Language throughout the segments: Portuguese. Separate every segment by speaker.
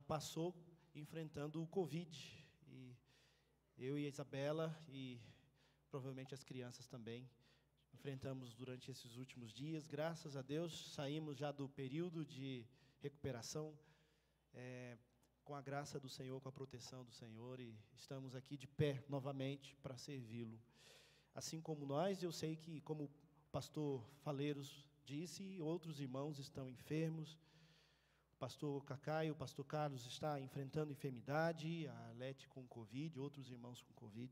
Speaker 1: passou enfrentando o Covid. E eu e a Isabela, e provavelmente as crianças também, enfrentamos durante esses últimos dias. Graças a Deus, saímos já do período de recuperação, com a graça do Senhor, com a proteção do Senhor, e estamos aqui de pé novamente para servi-lo. Assim como nós, eu sei que, como o pastor Faleiros disse, outros irmãos estão enfermos. O pastor Cacá e o pastor Carlos estão enfrentando enfermidade, a Lete com Covid, outros irmãos com Covid.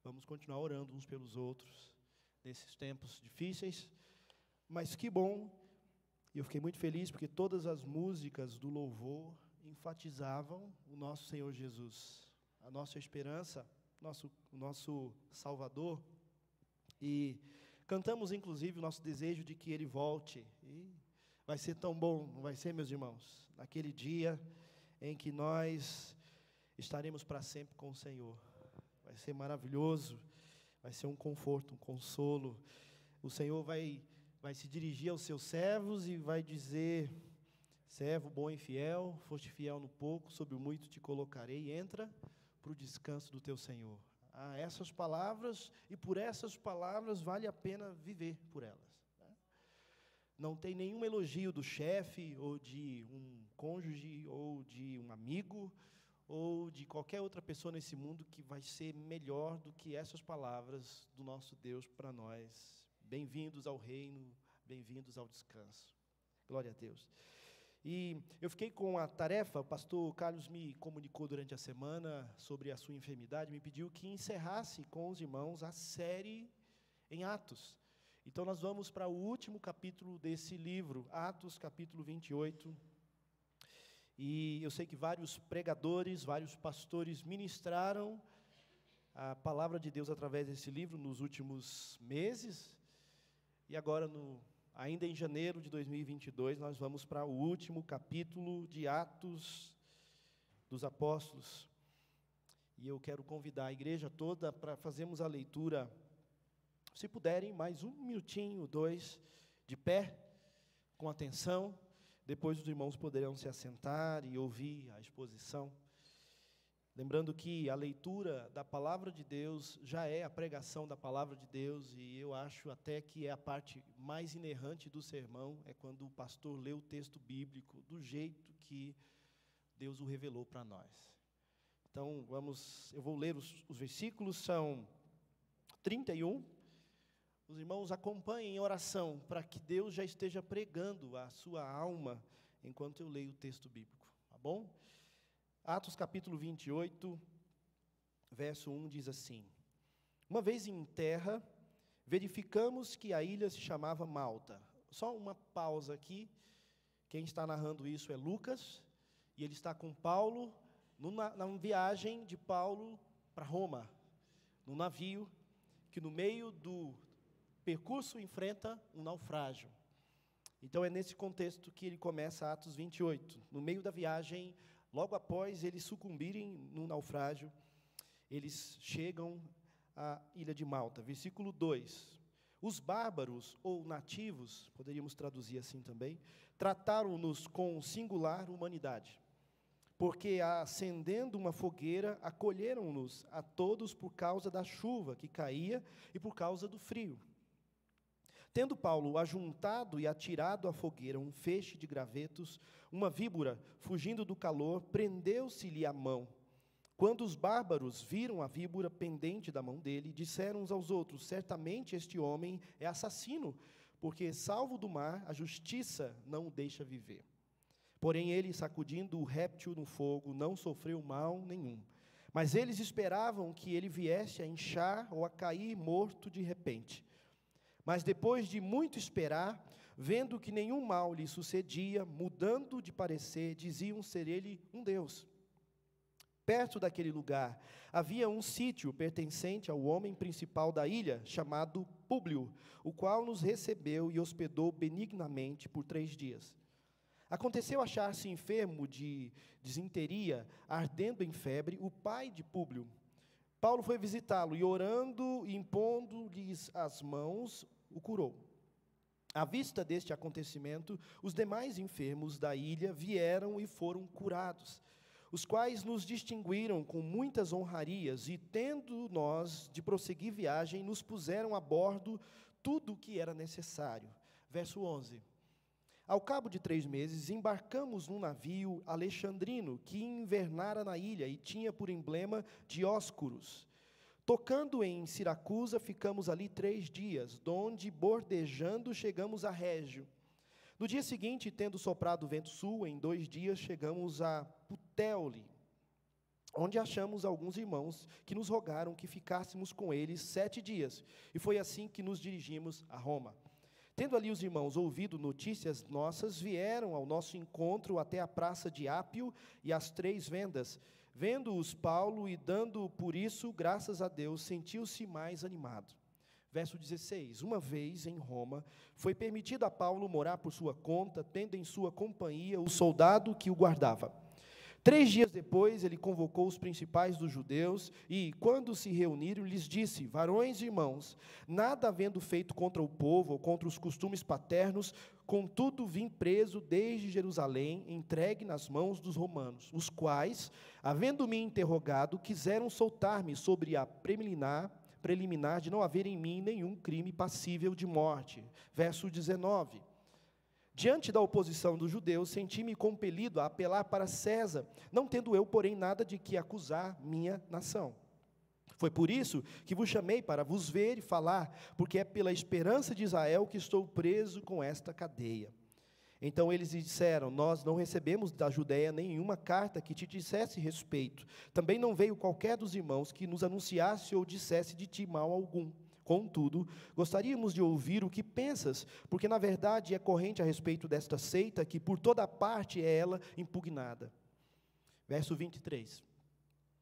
Speaker 1: Vamos continuar orando uns pelos outros nesses tempos difíceis. Mas que bom, e eu fiquei muito feliz, porque todas as músicas do louvor enfatizavam o nosso Senhor Jesus, a nossa esperança, o nosso Salvador. E cantamos, inclusive, o nosso desejo de que Ele volte. E vai ser tão bom, não vai ser, meus irmãos? Naquele dia em que nós estaremos para sempre com o Senhor. Vai ser maravilhoso, vai ser um conforto, um consolo. O Senhor vai se dirigir aos seus servos e vai dizer: servo bom e fiel, foste fiel no pouco, sobre o muito te colocarei, entra para o descanso do teu Senhor. Essas palavras, e por essas palavras vale a pena viver por elas. Não tem nenhum elogio do chefe, ou de um cônjuge, ou de um amigo, ou de qualquer outra pessoa nesse mundo que vai ser melhor do que essas palavras do nosso Deus para nós. Bem-vindos ao reino, bem-vindos ao descanso. Glória a Deus. E eu fiquei com a tarefa, o pastor Carlos me comunicou durante a semana sobre a sua enfermidade, me pediu que encerrasse com os irmãos a série em Atos. Então, nós vamos para o último capítulo desse livro, Atos, capítulo 28. E eu sei que vários pregadores, vários pastores ministraram a palavra de Deus através desse livro nos últimos meses. E agora, ainda em janeiro de 2022, nós vamos para o último capítulo de Atos dos Apóstolos. E eu quero convidar a igreja toda para fazermos a leitura. Se puderem, mais um minutinho, 2, de pé, com atenção. Depois os irmãos poderão se assentar e ouvir a exposição. Lembrando que a leitura da palavra de Deus já é a pregação da palavra de Deus, e eu acho até que é a parte mais inerrante do sermão, é quando o pastor lê o texto bíblico do jeito que Deus o revelou para nós. Então, eu vou ler os versículos, são 31. Os irmãos acompanhem em oração, para que Deus já esteja pregando a sua alma, enquanto eu leio o texto bíblico, tá bom? Atos capítulo 28, verso 1 diz assim: uma vez em terra, verificamos que a ilha se chamava Malta. Só uma pausa aqui, quem está narrando isso é Lucas, e ele está com Paulo, na viagem de Paulo para Roma, no navio, que no meio do percurso enfrenta um naufrágio. Então é nesse contexto que ele começa Atos 28. No meio da viagem, logo após eles sucumbirem no naufrágio, eles chegam à ilha de Malta. Versículo 2. Os bárbaros, ou nativos, poderíamos traduzir assim também, trataram-nos com singular humanidade, porque, acendendo uma fogueira, acolheram-nos a todos por causa da chuva que caía e por causa do frio. Tendo Paulo ajuntado e atirado à fogueira um feixe de gravetos, uma víbora, fugindo do calor, prendeu-se-lhe a mão. Quando os bárbaros viram a víbora pendente da mão dele, disseram uns aos outros: certamente este homem é assassino, porque, salvo do mar, a justiça não o deixa viver. Porém ele, sacudindo o réptil no fogo, não sofreu mal nenhum. Mas eles esperavam que ele viesse a inchar ou a cair morto de repente. Mas depois de muito esperar, vendo que nenhum mal lhe sucedia, mudando de parecer, diziam ser ele um deus. Perto daquele lugar havia um sítio pertencente ao homem principal da ilha, chamado Públio, o qual nos recebeu e hospedou benignamente por 3 dias. Aconteceu achar-se enfermo de disenteria, ardendo em febre, o pai de Públio. Paulo foi visitá-lo e, orando e impondo-lhes as mãos, o curou. À vista deste acontecimento, os demais enfermos da ilha vieram e foram curados. os quais nos distinguiram com muitas honrarias, e tendo nós de prosseguir viagem, nos puseram a bordo tudo o que era necessário. Verso 11. Ao cabo de 3 meses, embarcamos num navio alexandrino, que invernara na ilha, e tinha por emblema Dióscuros. Tocando em Siracusa, ficamos ali 3 dias, donde, bordejando, chegamos a Régio. No dia seguinte, tendo soprado o vento sul, em 2 dias chegamos a Puteoli, onde achamos alguns irmãos que nos rogaram que ficássemos com eles 7 dias. E foi assim que nos dirigimos a Roma. Tendo ali os irmãos ouvido notícias nossas, vieram ao nosso encontro até a praça de Ápio e as 3 vendas. Vendo-os Paulo e dando por isso graças a Deus, sentiu-se mais animado. Verso 16. Uma vez em Roma, foi permitido a Paulo morar por sua conta, tendo em sua companhia o soldado que o guardava. 3 dias depois, ele convocou os principais dos judeus e, quando se reuniram, lhes disse: varões e irmãos, nada havendo feito contra o povo ou contra os costumes paternos, contudo vim preso desde Jerusalém, entregue nas mãos dos romanos, os quais, havendo-me interrogado, quiseram soltar-me sobre a preliminar de não haver em mim nenhum crime passível de morte. Verso 19. Diante da oposição dos judeus, senti-me compelido a apelar para César, não tendo eu, porém, nada de que acusar minha nação. Foi por isso que vos chamei para vos ver e falar, porque é pela esperança de Israel que estou preso com esta cadeia. Então eles lhe disseram: nós não recebemos da Judeia nenhuma carta que te dissesse respeito. Também não veio qualquer dos irmãos que nos anunciasse ou dissesse de ti mal algum. Contudo, gostaríamos de ouvir o que pensas, porque na verdade é corrente a respeito desta seita, que por toda parte é ela impugnada. Verso 23.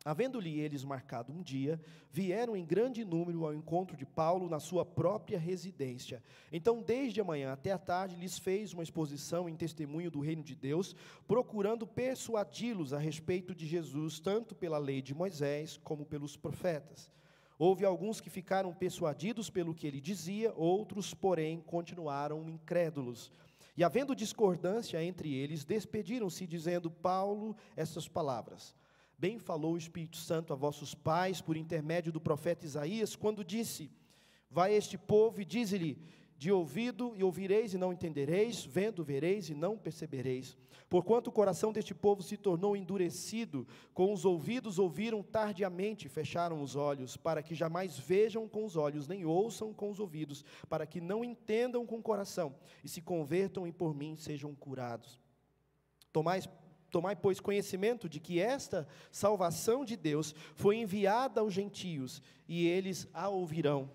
Speaker 1: Havendo-lhe eles marcado um dia, vieram em grande número ao encontro de Paulo na sua própria residência. Então, desde a manhã até a tarde, lhes fez uma exposição em testemunho do reino de Deus, procurando persuadi-los a respeito de Jesus, tanto pela lei de Moisés, como pelos profetas. Houve alguns que ficaram persuadidos pelo que ele dizia, outros, porém, continuaram incrédulos. E havendo discordância entre eles, despediram-se, dizendo Paulo estas palavras: bem falou o Espírito Santo a vossos pais, por intermédio do profeta Isaías, quando disse: vai este povo e dize-lhe, de ouvido e ouvireis e não entendereis, vendo vereis e não percebereis. Porquanto o coração deste povo se tornou endurecido, com os ouvidos ouviram tardiamente, fecharam os olhos, para que jamais vejam com os olhos, nem ouçam com os ouvidos, para que não entendam com o coração, e se convertam e por mim sejam curados. Tomai, pois, conhecimento de que esta salvação de Deus foi enviada aos gentios, e eles a ouvirão.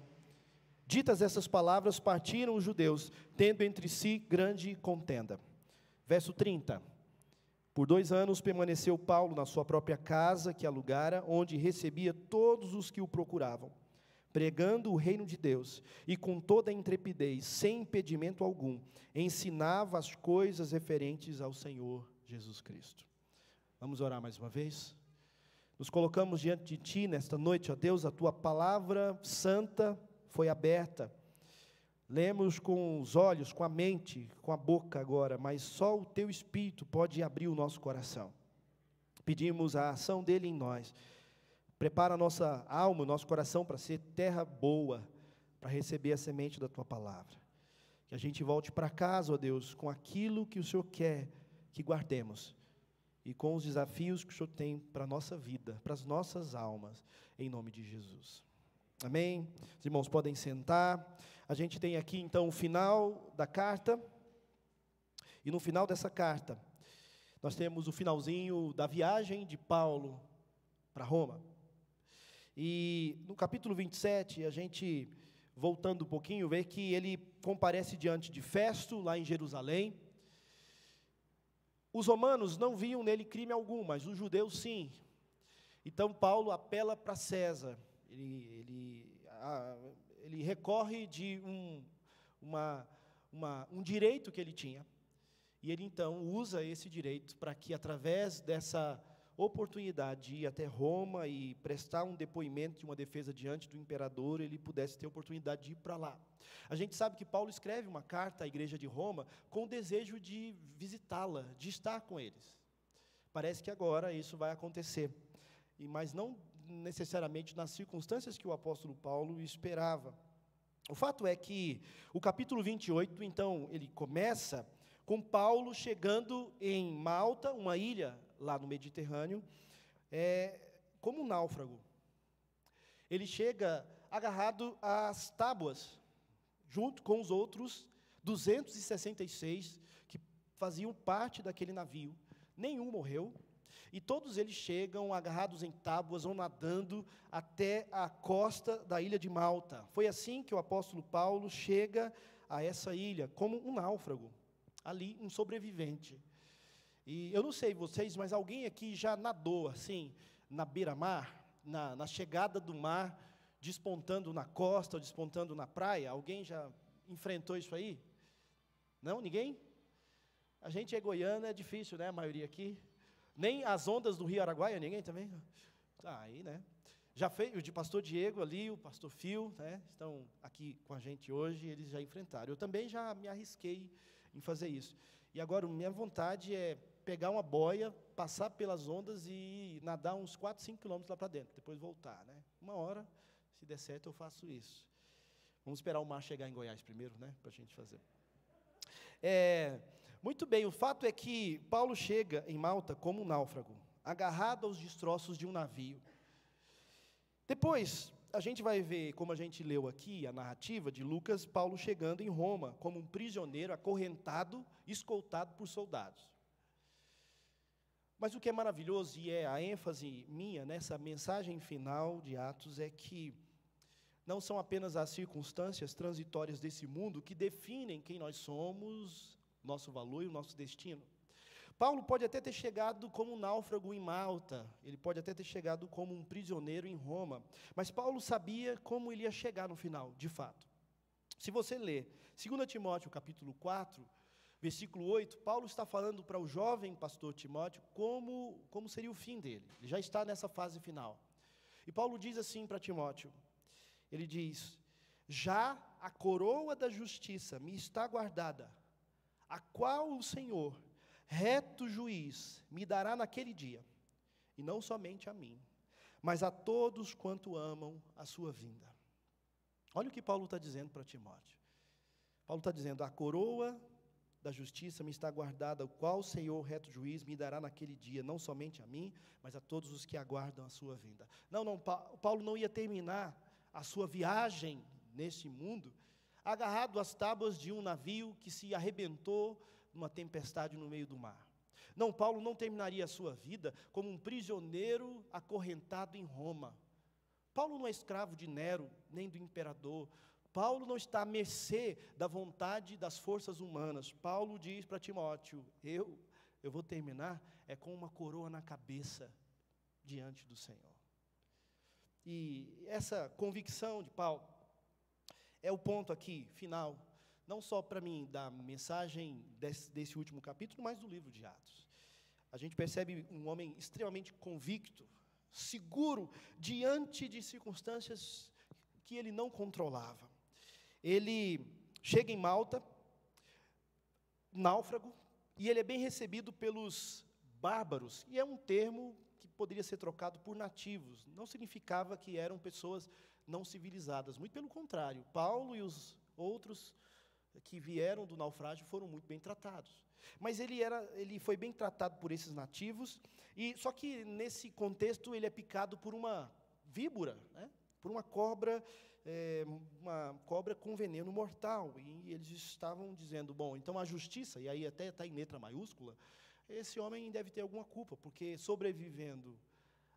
Speaker 1: Ditas essas palavras, partiram os judeus, tendo entre si grande contenda. Verso 30. Por 2 anos permaneceu Paulo na sua própria casa, que alugara, onde recebia todos os que o procuravam, pregando o reino de Deus, e com toda a intrepidez, sem impedimento algum, ensinava as coisas referentes ao Senhor Jesus Cristo. Vamos orar mais uma vez? Nos colocamos diante de Ti nesta noite, ó Deus, a Tua palavra santa foi aberta. Lemos com os olhos, com a mente, com a boca agora, mas só o Teu Espírito pode abrir o nosso coração. Pedimos a ação dEle em nós. Prepara a nossa alma, o nosso coração para ser terra boa, para receber a semente da Tua palavra. Que a gente volte para casa, ó Deus, com aquilo que o Senhor quer que guardemos, e com os desafios que o Senhor tem para a nossa vida, para as nossas almas, em nome de Jesus. Amém? Os irmãos podem sentar. A gente tem aqui então o final da carta, e no final dessa carta, nós temos o finalzinho da viagem de Paulo para Roma. E no capítulo 27, a gente, voltando um pouquinho, vê que ele comparece diante de Festo, lá em Jerusalém. Os romanos não viam nele crime algum, mas os judeus sim. Então Paulo apela para César. Ele recorre de um direito que ele tinha, e ele então usa esse direito para que, através dessa oportunidade de ir até Roma e prestar um depoimento de uma defesa diante do imperador, ele pudesse ter a oportunidade de ir para lá. A gente sabe que Paulo escreve uma carta à igreja de Roma com o desejo de visitá-la, de estar com eles. Parece que agora isso vai acontecer, mas não necessariamente nas circunstâncias que o apóstolo Paulo esperava. O fato é que o capítulo 28, então, ele começa com Paulo chegando em Malta, uma ilha lá no Mediterrâneo, como um náufrago. Ele chega agarrado às tábuas, junto com os outros 266 que faziam parte daquele navio. Nenhum morreu, e todos eles chegam agarrados em tábuas ou nadando até a costa da ilha de Malta. Foi assim que o apóstolo Paulo chega a essa ilha, como um náufrago, ali um sobrevivente. E eu não sei vocês, mas alguém aqui já nadou assim, na beira-mar, na chegada do mar, despontando na costa ou despontando na praia? Alguém já enfrentou isso aí? Não? Ninguém? A gente é goiano, é difícil, né? A maioria aqui. Nem as ondas do Rio Araguaia, ninguém também? Aí, né? Já fez, o de pastor Diego ali, o pastor Phil, né? Estão aqui com a gente hoje, eles já enfrentaram. Eu também já me arrisquei em fazer isso. E agora, minha vontade é pegar uma boia, passar pelas ondas e nadar uns 4, 5 quilômetros lá para dentro, depois voltar, né? Uma hora, se der certo, eu faço isso. Vamos esperar o mar chegar em Goiás primeiro, né? Para a gente fazer. Muito bem, o fato é que Paulo chega em Malta como um náufrago, agarrado aos destroços de um navio. Depois, a gente vai ver, como a gente leu aqui, a narrativa de Lucas, Paulo chegando em Roma, como um prisioneiro acorrentado, escoltado por soldados. Mas o que é maravilhoso, e é a ênfase minha nessa mensagem final de Atos, é que não são apenas as circunstâncias transitórias desse mundo que definem quem nós somos, nosso valor e o nosso destino. Paulo pode até ter chegado como um náufrago em Malta, ele pode até ter chegado como um prisioneiro em Roma, mas Paulo sabia como ele ia chegar no final, de fato. Se você ler 2 Timóteo capítulo 4, versículo 8, Paulo está falando para o jovem pastor Timóteo como seria o fim dele. Ele já está nessa fase final. E Paulo diz assim para Timóteo, ele diz: já a coroa da justiça me está guardada, a qual o Senhor, reto juiz, me dará naquele dia, e não somente a mim, mas a todos quanto amam a sua vinda. Olha o que Paulo está dizendo para Timóteo. Paulo está dizendo: a coroa da justiça me está guardada, o qual o Senhor, reto juiz, me dará naquele dia, não somente a mim, mas a todos os que aguardam a sua vinda. Paulo não ia terminar a sua viagem nesse mundo agarrado às tábuas de um navio que se arrebentou numa tempestade no meio do mar. Não, Paulo não terminaria a sua vida como um prisioneiro acorrentado em Roma. Paulo não é escravo de Nero, nem do imperador. Paulo não está à mercê da vontade das forças humanas. Paulo diz para Timóteo: eu vou terminar com uma coroa na cabeça diante do Senhor. E essa convicção de Paulo é o ponto aqui, final, não só para mim, da mensagem desse último capítulo, mas do livro de Atos. A gente percebe um homem extremamente convicto, seguro, diante de circunstâncias que ele não controlava. Ele chega em Malta, náufrago, e ele é bem recebido pelos bárbaros, e é um termo que poderia ser trocado por nativos, não significava que eram pessoas não civilizadas, muito pelo contrário, Paulo e os outros que vieram do naufrágio foram muito bem tratados, mas ele foi bem tratado por esses nativos, e só que nesse contexto ele é picado por uma víbora, né, por uma cobra com veneno mortal, e eles estavam dizendo: bom, então a justiça, e aí até está em letra maiúscula, esse homem deve ter alguma culpa, porque sobrevivendo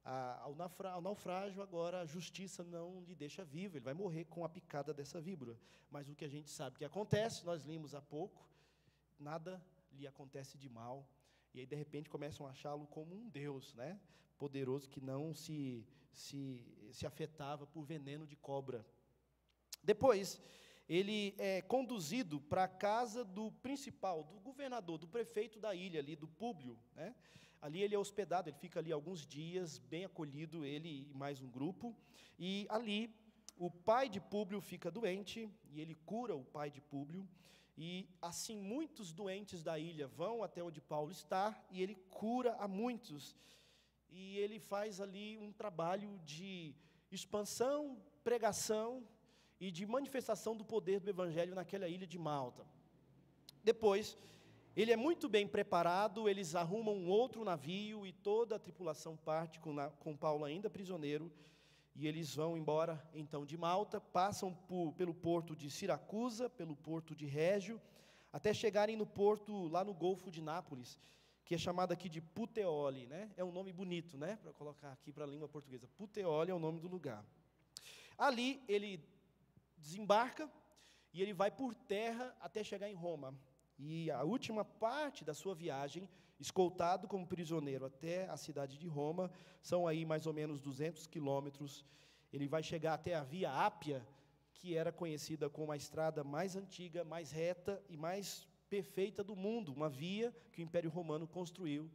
Speaker 1: ao naufrágio, agora a justiça não lhe deixa vivo, ele vai morrer com a picada dessa víbora. Mas o que a gente sabe que acontece, nós lemos há pouco, nada lhe acontece de mal, e aí de repente começam a achá-lo como um Deus, né, poderoso, que não se afetava por veneno de cobra. Depois, ele é conduzido para a casa do principal, do governador, do prefeito da ilha ali, do Públio, né? Ali ele é hospedado, ele fica ali alguns dias, bem acolhido, ele e mais um grupo, e ali o pai de Públio fica doente, e ele cura o pai de Públio, E assim muitos doentes da ilha vão até onde Paulo está, e ele cura a muitos. E ele faz ali um trabalho de expansão, pregação e de manifestação do poder do Evangelho naquela ilha de Malta. Depois, ele é muito bem preparado, eles arrumam um outro navio e toda a tripulação parte com Paulo ainda prisioneiro, e eles vão embora então de Malta, passam pelo porto de Siracusa, pelo porto de Régio, até chegarem no porto lá no Golfo de Nápoles, que é chamado aqui de Puteoli, né? É um nome bonito, né? Para colocar aqui para a língua portuguesa. Puteoli é o nome do lugar. Ali ele desembarca e ele vai por terra até chegar em Roma. E a última parte da sua viagem, escoltado como prisioneiro até a cidade de Roma, são aí mais ou menos 200 quilômetros. Ele vai chegar até a Via Ápia, que era conhecida como a estrada mais antiga, mais reta e mais perfeita do mundo, uma via que o Império Romano construiu,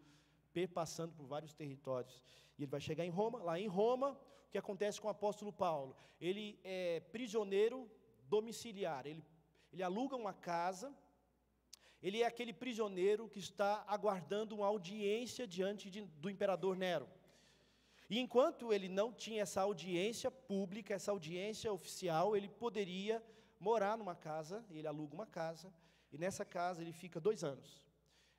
Speaker 1: perpassando por vários territórios. E ele vai chegar em Roma. Lá em Roma, o que acontece com o apóstolo Paulo? Ele é prisioneiro domiciliar, ele aluga uma casa. Ele é aquele prisioneiro que está aguardando uma audiência diante do imperador Nero. E enquanto ele não tinha essa audiência pública, essa audiência oficial, ele poderia morar numa casa, ele aluga uma casa, e nessa casa ele fica 2 anos.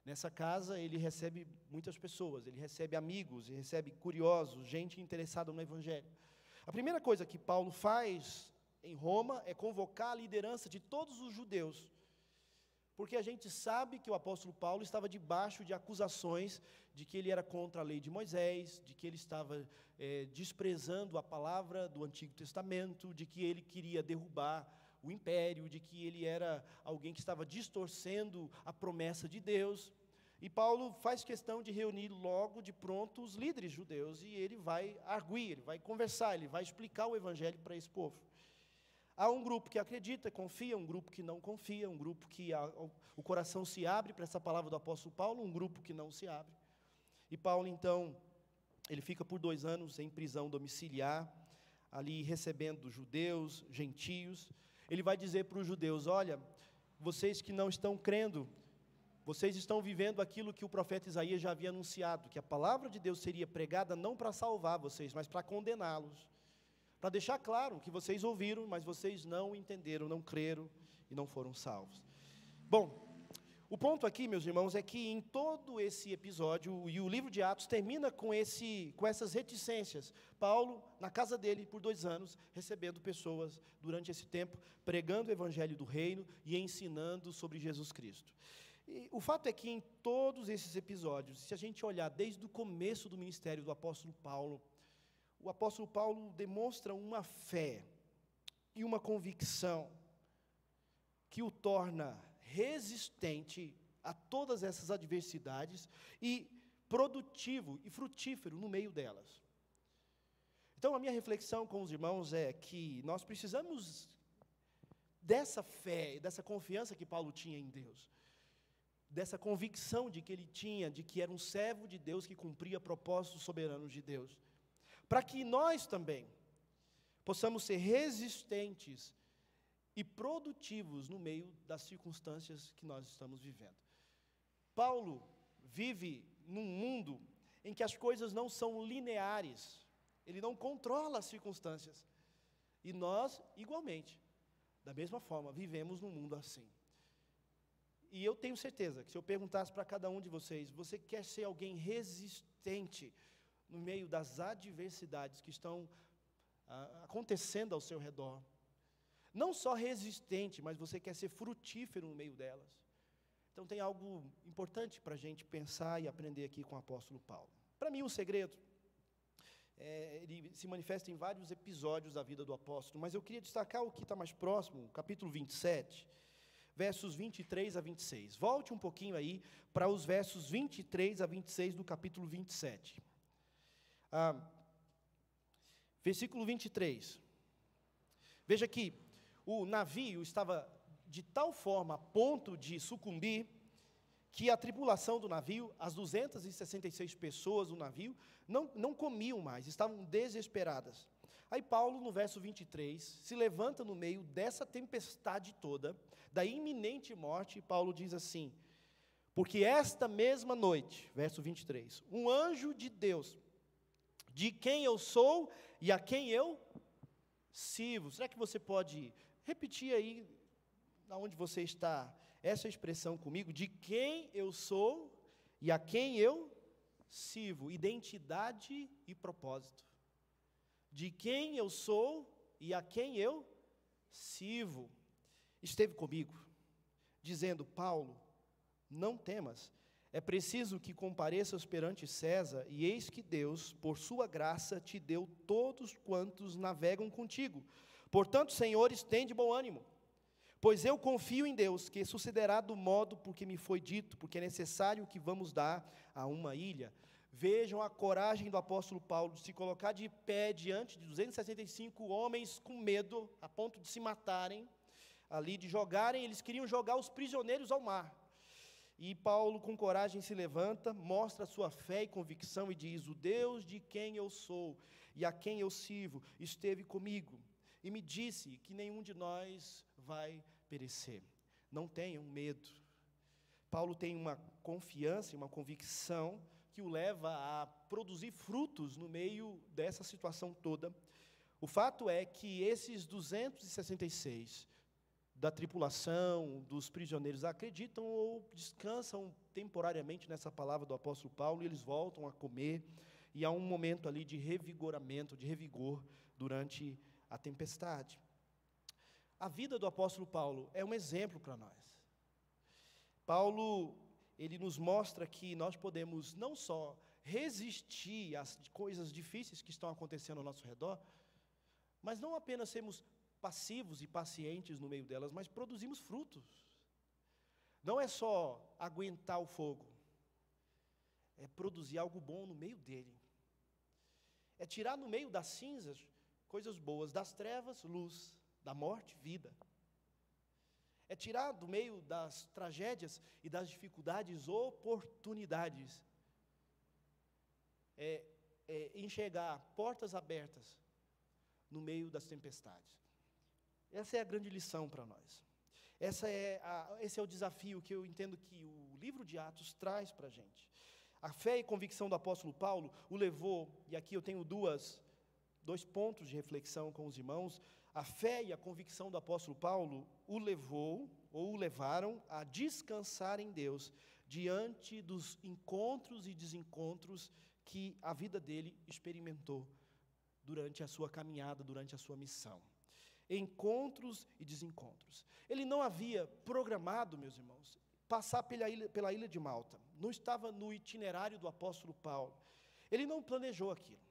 Speaker 1: Nessa casa ele recebe muitas pessoas, ele recebe amigos, ele recebe curiosos, gente interessada no Evangelho. A primeira coisa que Paulo faz em Roma é convocar a liderança de todos os judeus, porque a gente sabe que o apóstolo Paulo estava debaixo de acusações de que ele era contra a lei de Moisés, de que ele estava desprezando a palavra do Antigo Testamento, de que ele queria derrubar o império, de que ele era alguém que estava distorcendo a promessa de Deus. E Paulo faz questão de reunir logo de pronto os líderes judeus, e ele vai arguir, ele vai conversar, ele vai explicar o Evangelho para esse povo. Há um grupo que acredita, confia, um grupo que não confia, um grupo que o coração se abre para essa palavra do apóstolo Paulo, um grupo que não se abre. E Paulo, então, ele fica por 2 anos em prisão domiciliar, ali recebendo judeus, gentios. Ele vai dizer para os judeus: olha, vocês que não estão crendo, vocês estão vivendo aquilo que o profeta Isaías já havia anunciado, que a palavra de Deus seria pregada não para salvar vocês, mas para condená-los. Para deixar claro que vocês ouviram, mas vocês não entenderam, não creram e não foram salvos. Bom, o ponto aqui, meus irmãos, é que em todo esse episódio, e o livro de Atos termina com essas reticências. Paulo, na casa dele, por 2 anos, recebendo pessoas durante esse tempo, pregando o evangelho do reino e ensinando sobre Jesus Cristo. E o fato é que em todos esses episódios, se a gente olhar desde o começo do ministério do apóstolo Paulo, o apóstolo Paulo demonstra uma fé e uma convicção que o torna resistente a todas essas adversidades e produtivo e frutífero no meio delas. Então, a minha reflexão com os irmãos é que nós precisamos dessa fé, dessa confiança que Paulo tinha em Deus, dessa convicção de que ele tinha, de que era um servo de Deus que cumpria propósitos soberanos de Deus, para que nós também possamos ser resistentes e produtivos no meio das circunstâncias que nós estamos vivendo. Paulo vive num mundo em que as coisas não são lineares, ele não controla as circunstâncias, e nós, igualmente, da mesma forma, vivemos num mundo assim. E eu tenho certeza que se eu perguntasse para cada um de vocês: você quer ser alguém resistente no meio das adversidades que estão acontecendo ao seu redor? Não só resistente, mas você quer ser frutífero no meio delas? Então tem algo importante para a gente pensar e aprender aqui com o apóstolo Paulo. Para mim, o segredo, ele se manifesta em vários episódios da vida do apóstolo, mas eu queria destacar o que está mais próximo, capítulo 27, versos 23 a 26. Volte um pouquinho aí para os versos 23 a 26 do capítulo 27. Versículo 23. Veja que o navio estava de tal forma a ponto de sucumbir, que a tripulação do navio, as 266 pessoas do navio, não comiam mais, estavam desesperadas. Aí Paulo, no verso 23, se levanta no meio dessa tempestade toda, da iminente morte, Paulo diz assim: porque esta mesma noite, verso 23, um anjo de Deus, de quem eu sou e a quem eu sirvo. Será que você pode repetir aí, onde você está, essa expressão comigo? De quem eu sou e a quem eu sirvo. Identidade e propósito. De quem eu sou e a quem eu sirvo. Esteve comigo, dizendo: Paulo, não temas, é preciso que compareças perante César, e eis que Deus, por sua graça, te deu todos quantos navegam contigo. Portanto, senhores, tende bom ânimo, pois eu confio em Deus, que sucederá do modo porque me foi dito, porque é necessário que vamos dar a uma ilha. Vejam a coragem do apóstolo Paulo de se colocar de pé diante de 265 homens com medo, a ponto de se matarem, ali de jogarem, eles queriam jogar os prisioneiros ao mar. E Paulo, com coragem, se levanta, mostra a sua fé e convicção e diz: o Deus de quem eu sou e a quem eu sirvo esteve comigo e me disse que nenhum de nós vai perecer. Não tenham medo. Paulo tem uma confiança e uma convicção que o leva a produzir frutos no meio dessa situação toda. O fato é que esses 266 da tripulação, dos prisioneiros, acreditam ou descansam temporariamente nessa palavra do apóstolo Paulo, e eles voltam a comer, e há um momento ali de revigoramento, de revigor, durante a tempestade. A vida do apóstolo Paulo é um exemplo para nós. Paulo, ele nos mostra que nós podemos não só resistir às coisas difíceis que estão acontecendo ao nosso redor, mas não apenas sermos passivos e pacientes no meio delas, mas produzimos frutos. Não é só aguentar o fogo, é produzir algo bom no meio dele. É tirar no meio das cinzas coisas boas, das trevas, luz, da morte, vida. É tirar do meio das tragédias e das dificuldades, oportunidades. É enxergar portas abertas no meio das tempestades. Essa é a grande lição para nós. Esse é o desafio que eu entendo que o livro de Atos traz para a gente. A fé e convicção do apóstolo Paulo o levou, e aqui eu tenho dois pontos de reflexão com os irmãos. A fé e a convicção do apóstolo Paulo o levaram a descansar em Deus diante dos encontros e desencontros que a vida dele experimentou durante a sua caminhada, durante a sua missão. Encontros e desencontros. Ele não havia programado, meus irmãos, passar pela ilha de Malta. Não estava no itinerário do apóstolo Paulo. Ele não planejou aquilo.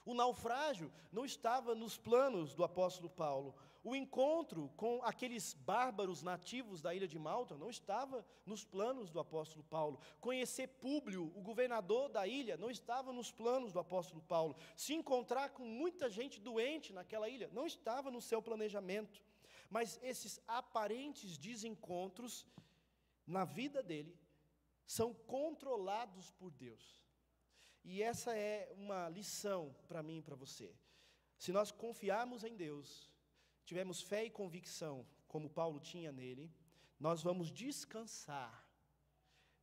Speaker 1: O naufrágio não estava nos planos do apóstolo Paulo. O encontro com aqueles bárbaros nativos da ilha de Malta não estava nos planos do apóstolo Paulo. Conhecer Públio, o governador da ilha, não estava nos planos do apóstolo Paulo. Se encontrar com muita gente doente naquela ilha, não estava no seu planejamento. Mas esses aparentes desencontros na vida dele são controlados por Deus. E essa é uma lição para mim e para você. Se nós confiarmos em Deus, tivermos fé e convicção, como Paulo tinha nele, nós vamos descansar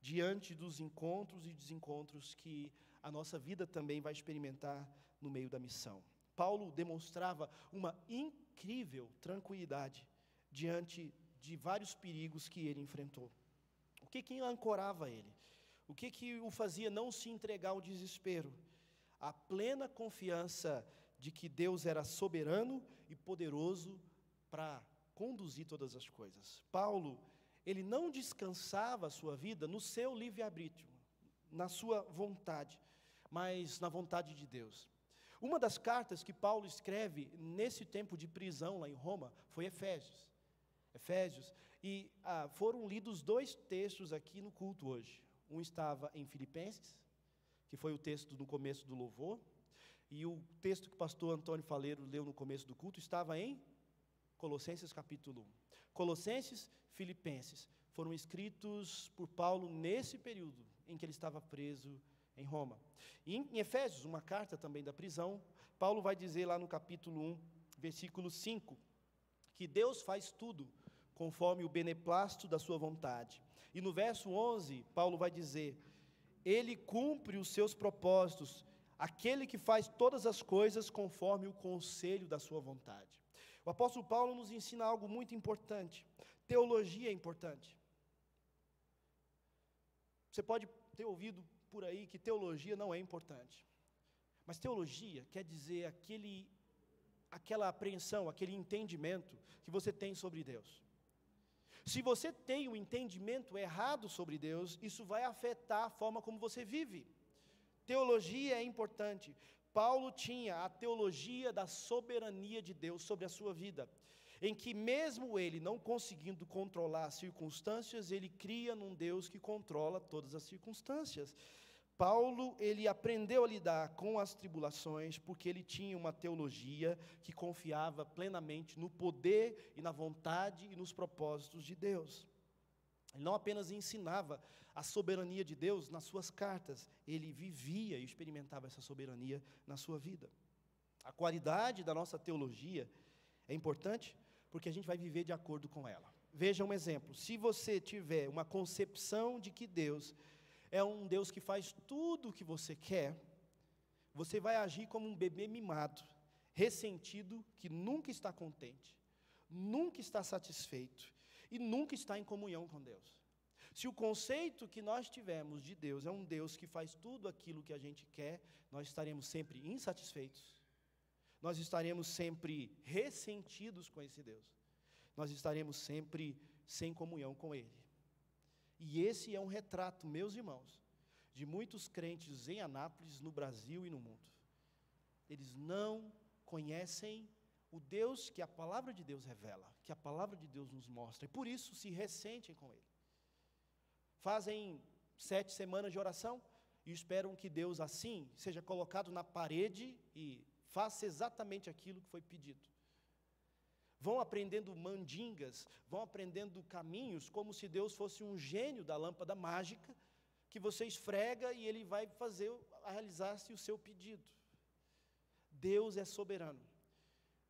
Speaker 1: diante dos encontros e desencontros que a nossa vida também vai experimentar no meio da missão. Paulo demonstrava uma incrível tranquilidade diante de vários perigos que ele enfrentou. O que ancorava ele? O que o fazia não se entregar ao desespero? A plena confiança de que Deus era soberano e poderoso para conduzir todas as coisas. Paulo, ele não descansava a sua vida no seu livre-arbítrio, na sua vontade, mas na vontade de Deus. Uma das cartas que Paulo escreve nesse tempo de prisão lá em Roma foi Efésios. E foram lidos 2 textos aqui no culto hoje. Um estava em Filipenses, que foi o texto no começo do louvor, e o texto que o pastor Antônio Faleiro leu no começo do culto estava em Colossenses capítulo 1. Colossenses, Filipenses, foram escritos por Paulo nesse período em que ele estava preso em Roma. E em Efésios, uma carta também da prisão, Paulo vai dizer lá no capítulo 1, versículo 5, que Deus faz tudo conforme o beneplácito da sua vontade. E no verso 11, Paulo vai dizer: Ele cumpre os seus propósitos, aquele que faz todas as coisas conforme o conselho da sua vontade. O apóstolo Paulo nos ensina algo muito importante. Teologia é importante. Você pode ter ouvido por aí que teologia não é importante. Mas teologia quer dizer aquela apreensão, aquele entendimento que você tem sobre Deus. Se você tem um entendimento errado sobre Deus, isso vai afetar a forma como você vive. Teologia é importante. Paulo tinha a teologia da soberania de Deus sobre a sua vida, em que mesmo ele não conseguindo controlar as circunstâncias, ele cria num Deus que controla todas as circunstâncias. Paulo, ele aprendeu a lidar com as tribulações, porque ele tinha uma teologia que confiava plenamente no poder e na vontade e nos propósitos de Deus. Ele não apenas ensinava a soberania de Deus nas suas cartas, ele vivia e experimentava essa soberania na sua vida. A qualidade da nossa teologia é importante, porque a gente vai viver de acordo com ela. Veja um exemplo: se você tiver uma concepção de que Deus é um Deus que faz tudo o que você quer, você vai agir como um bebê mimado, ressentido, que nunca está contente, nunca está satisfeito e nunca está em comunhão com Deus. Se o conceito que nós tivemos de Deus é um Deus que faz tudo aquilo que a gente quer, nós estaremos sempre insatisfeitos, nós estaremos sempre ressentidos com esse Deus, nós estaremos sempre sem comunhão com Ele. E esse é um retrato, meus irmãos, de muitos crentes em Anápolis, no Brasil e no mundo. Eles não conhecem o Deus que a palavra de Deus revela, que a palavra de Deus nos mostra, e por isso se ressentem com Ele. Fazem 7 semanas de oração e esperam que Deus assim seja colocado na parede e faça exatamente aquilo que foi pedido. Vão aprendendo mandingas, vão aprendendo caminhos, como se Deus fosse um gênio da lâmpada mágica, que você esfrega e Ele vai realizar-se o seu pedido. Deus é soberano.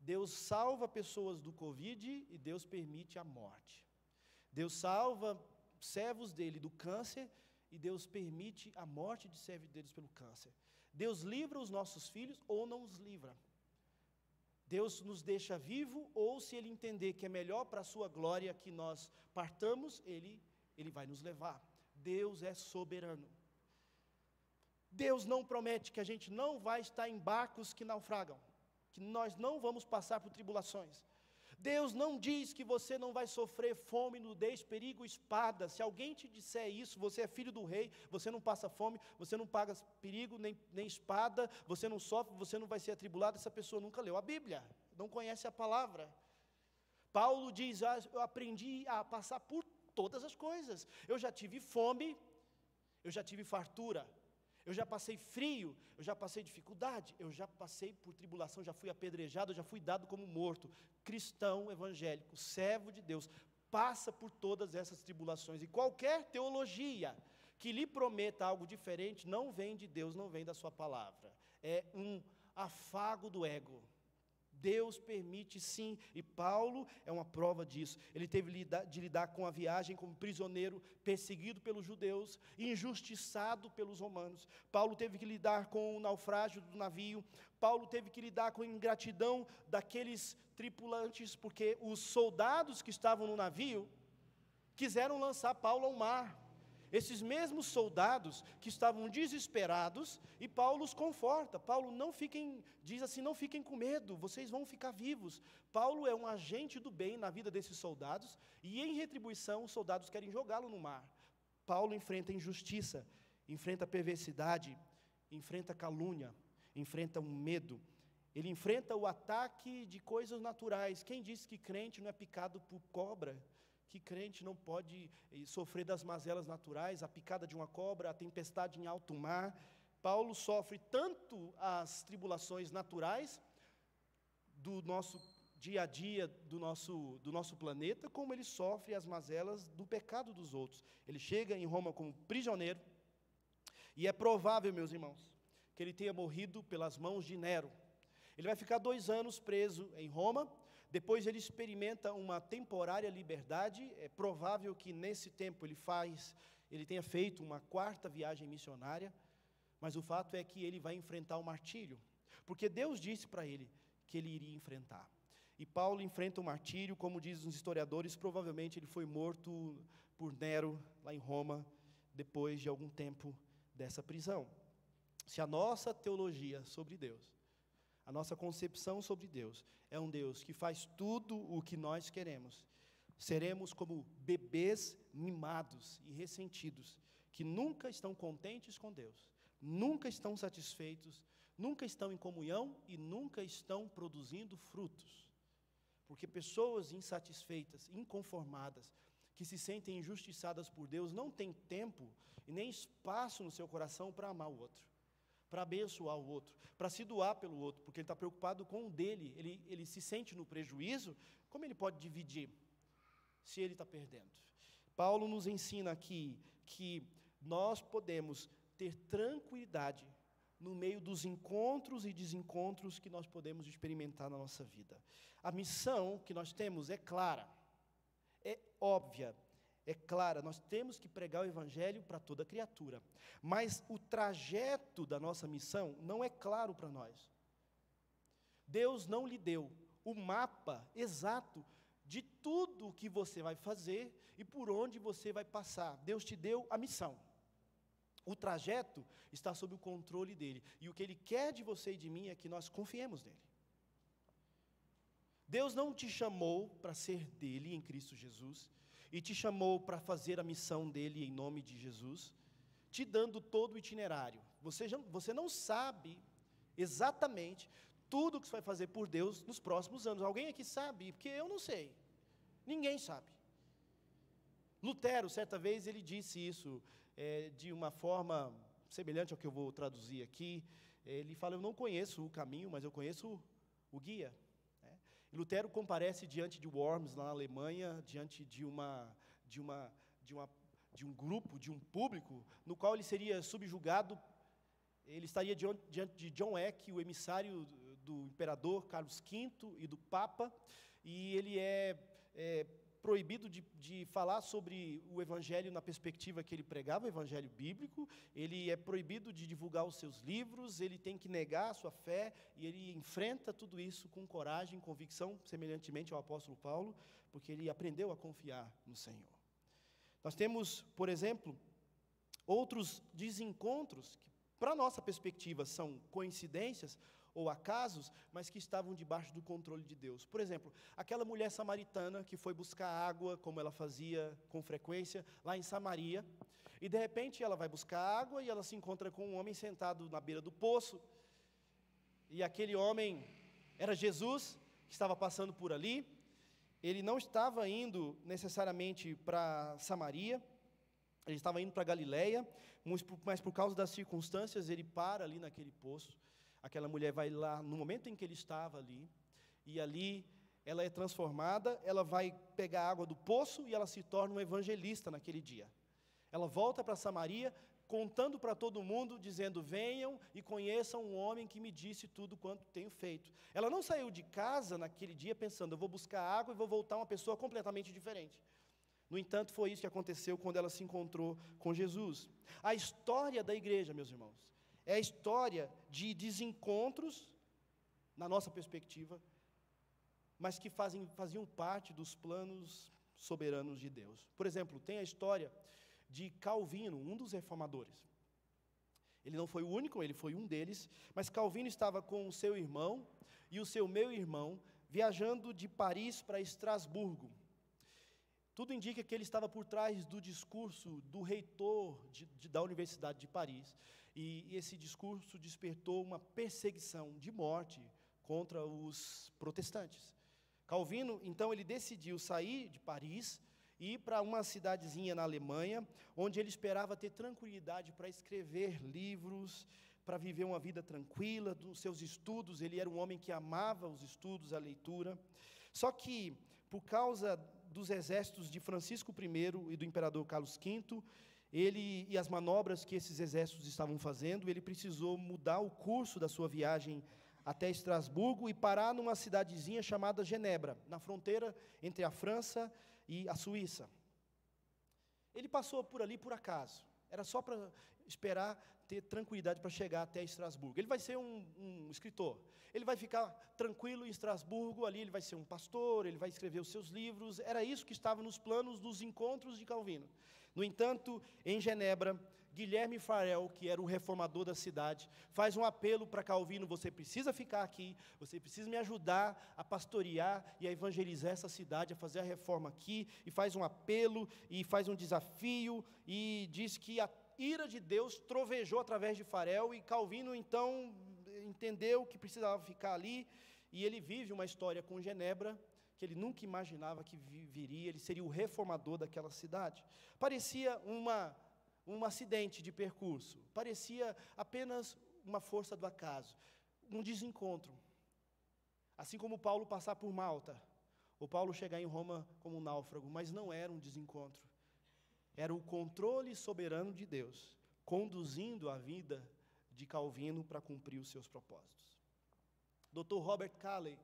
Speaker 1: Deus salva pessoas do Covid e Deus permite a morte. Deus salva servos dele do câncer e Deus permite a morte de servos deles pelo câncer. Deus livra os nossos filhos ou não os livra. Deus nos deixa vivo, ou se Ele entender que é melhor para a sua glória que nós partamos, Ele vai nos levar. Deus é soberano. Deus não promete que a gente não vai estar em barcos que naufragam, que nós não vamos passar por tribulações. Deus não diz que você não vai sofrer fome, nudez, perigo, espada. Se alguém te disser isso, você é filho do rei, você não passa fome, você não paga perigo, nem espada, você não sofre, você não vai ser atribulado. Essa pessoa nunca leu a Bíblia, não conhece a palavra. Paulo diz: eu aprendi a passar por todas as coisas. Eu já tive fome, eu já tive fartura, eu já passei frio, eu já passei dificuldade, eu já passei por tribulação, já fui apedrejado, já fui dado como morto. Cristão evangélico, servo de Deus, passa por todas essas tribulações. E qualquer teologia que lhe prometa algo diferente, não vem de Deus, não vem da sua palavra. É um afago do ego. Deus permite sim, e Paulo é uma prova disso. Ele teve de lidar com a viagem como prisioneiro, perseguido pelos judeus, injustiçado pelos romanos. Paulo teve que lidar com o naufrágio do navio. Paulo teve que lidar com a ingratidão daqueles tripulantes, porque os soldados que estavam no navio quiseram lançar Paulo ao mar. Esses mesmos soldados que estavam desesperados, e Paulo os conforta. Paulo, diz assim, não fiquem com medo, vocês vão ficar vivos. Paulo é um agente do bem na vida desses soldados, e em retribuição os soldados querem jogá-lo no mar. Paulo enfrenta injustiça, enfrenta perversidade, enfrenta calúnia, enfrenta um medo. Ele enfrenta o ataque de coisas naturais. Quem disse que crente não é picado por cobra? Que crente não pode sofrer das mazelas naturais, a picada de uma cobra, a tempestade em alto mar? Paulo sofre tanto as tribulações naturais do nosso dia a dia do nosso planeta, como ele sofre as mazelas do pecado dos outros. Ele chega em Roma como prisioneiro, e é provável, meus irmãos, que ele tenha morrido pelas mãos de Nero. Ele vai ficar 2 anos preso em Roma, depois ele experimenta uma temporária liberdade. É provável que nesse tempo ele tenha feito uma 4ª viagem missionária, mas o fato é que ele vai enfrentar o martírio, porque Deus disse para ele que ele iria enfrentar. E Paulo enfrenta o martírio, como dizem os historiadores, provavelmente ele foi morto por Nero, lá em Roma, depois de algum tempo dessa prisão. Se a nossa teologia sobre Deus, a nossa concepção sobre Deus, é um Deus que faz tudo o que nós queremos, seremos como bebês mimados e ressentidos, que nunca estão contentes com Deus, nunca estão satisfeitos, nunca estão em comunhão e nunca estão produzindo frutos. Porque pessoas insatisfeitas, inconformadas, que se sentem injustiçadas por Deus, não têm tempo e nem espaço no seu coração para amar o outro, para abençoar o outro, para se doar pelo outro, porque ele está preocupado com o dele, ele se sente no prejuízo. Como ele pode dividir se ele está perdendo? Paulo nos ensina aqui que nós podemos ter tranquilidade no meio dos encontros e desencontros que nós podemos experimentar na nossa vida. A missão que nós temos é clara, é óbvia, é clara. Nós temos que pregar o Evangelho para toda criatura, mas o trajeto da nossa missão não é claro para nós. Deus não lhe deu o mapa exato de tudo o que você vai fazer e por onde você vai passar. Deus te deu a missão. O trajeto está sob o controle dele, e o que ele quer de você e de mim é que nós confiemos nele. Deus não te chamou para ser dele em Cristo Jesus, e te chamou para fazer a missão dele em nome de Jesus, te dando todo o itinerário. Você não sabe exatamente tudo o que você vai fazer por Deus nos próximos anos. Alguém aqui sabe? Porque eu não sei. Ninguém sabe. Lutero, certa vez, ele disse isso de uma forma semelhante ao que eu vou traduzir aqui. Ele fala: eu não conheço o caminho, mas eu conheço o guia. E Lutero comparece diante de Worms, lá na Alemanha, diante de um grupo, de um público, no qual ele seria subjugado. Ele estaria diante de John Eck, o emissário do imperador Carlos V e do Papa, e ele é proibido de falar sobre o Evangelho na perspectiva que ele pregava, o Evangelho bíblico. Ele é proibido de divulgar os seus livros, ele tem que negar a sua fé, e ele enfrenta tudo isso com coragem, convicção, semelhantemente ao apóstolo Paulo, porque ele aprendeu a confiar no Senhor. Nós temos, por exemplo, outros desencontros que, para a nossa perspectiva, são coincidências ou acasos, mas que estavam debaixo do controle de Deus. Por exemplo, aquela mulher samaritana que foi buscar água, como ela fazia com frequência, lá em Samaria, e de repente ela vai buscar água e ela se encontra com um homem sentado na beira do poço, e aquele homem era Jesus, que estava passando por ali. Ele não estava indo necessariamente para Samaria, ele estava indo para Galileia, mas por causa das circunstâncias, ele para ali naquele poço. Aquela mulher vai lá no momento em que ele estava ali, e ali ela é transformada, ela vai pegar a água do poço e ela se torna um evangelista naquele dia. Ela volta para Samaria, contando para todo mundo, dizendo: venham e conheçam um homem que me disse tudo quanto tenho feito. Ela não saiu de casa naquele dia pensando: eu vou buscar água e vou voltar uma pessoa completamente diferente. No entanto, foi isso que aconteceu quando ela se encontrou com Jesus. A história da igreja, meus irmãos, é a história de desencontros, na nossa perspectiva, mas que faziam parte dos planos soberanos de Deus. Por exemplo, tem a história de Calvino, um dos reformadores. Ele não foi o único, ele foi um deles, mas Calvino estava com o seu irmão e o seu meio-irmão viajando de Paris para Estrasburgo. Tudo indica que ele estava por trás do discurso do reitor da Universidade de Paris. E esse discurso despertou uma perseguição de morte contra os protestantes. Calvino, então, ele decidiu sair de Paris e ir para uma cidadezinha na Alemanha, onde ele esperava ter tranquilidade para escrever livros, para viver uma vida tranquila, dos seus estudos. Ele era um homem que amava os estudos, a leitura. Só que, por causa dos exércitos de Francisco I e do imperador Carlos V, ele e as manobras que esses exércitos estavam fazendo, ele precisou mudar o curso da sua viagem até Estrasburgo e parar numa cidadezinha chamada Genebra, na fronteira entre a França e a Suíça. Ele passou por ali por acaso, era só para esperar ter tranquilidade para chegar até Estrasburgo. Ele vai ser um escritor, ele vai ficar tranquilo em Estrasburgo, ali ele vai ser um pastor, ele vai escrever os seus livros. Era isso que estava nos planos dos encontros de Calvino. No entanto, em Genebra, Guilherme Farel, que era o reformador da cidade, faz um apelo para Calvino: você precisa ficar aqui, você precisa me ajudar a pastorear e a evangelizar essa cidade, a fazer a reforma aqui, e faz um apelo, e faz um desafio, e diz que a ira de Deus trovejou através de Farel, e Calvino, então, entendeu que precisava ficar ali, e ele vive uma história com Genebra, que ele nunca imaginava que viria. Ele seria o reformador daquela cidade. Parecia um acidente de percurso, parecia apenas uma força do acaso, um desencontro. Assim como Paulo passar por Malta, ou Paulo chegar em Roma como um náufrago, mas não era um desencontro. Era o controle soberano de Deus, conduzindo a vida de Calvino para cumprir os seus propósitos. Dr. Robert Calley,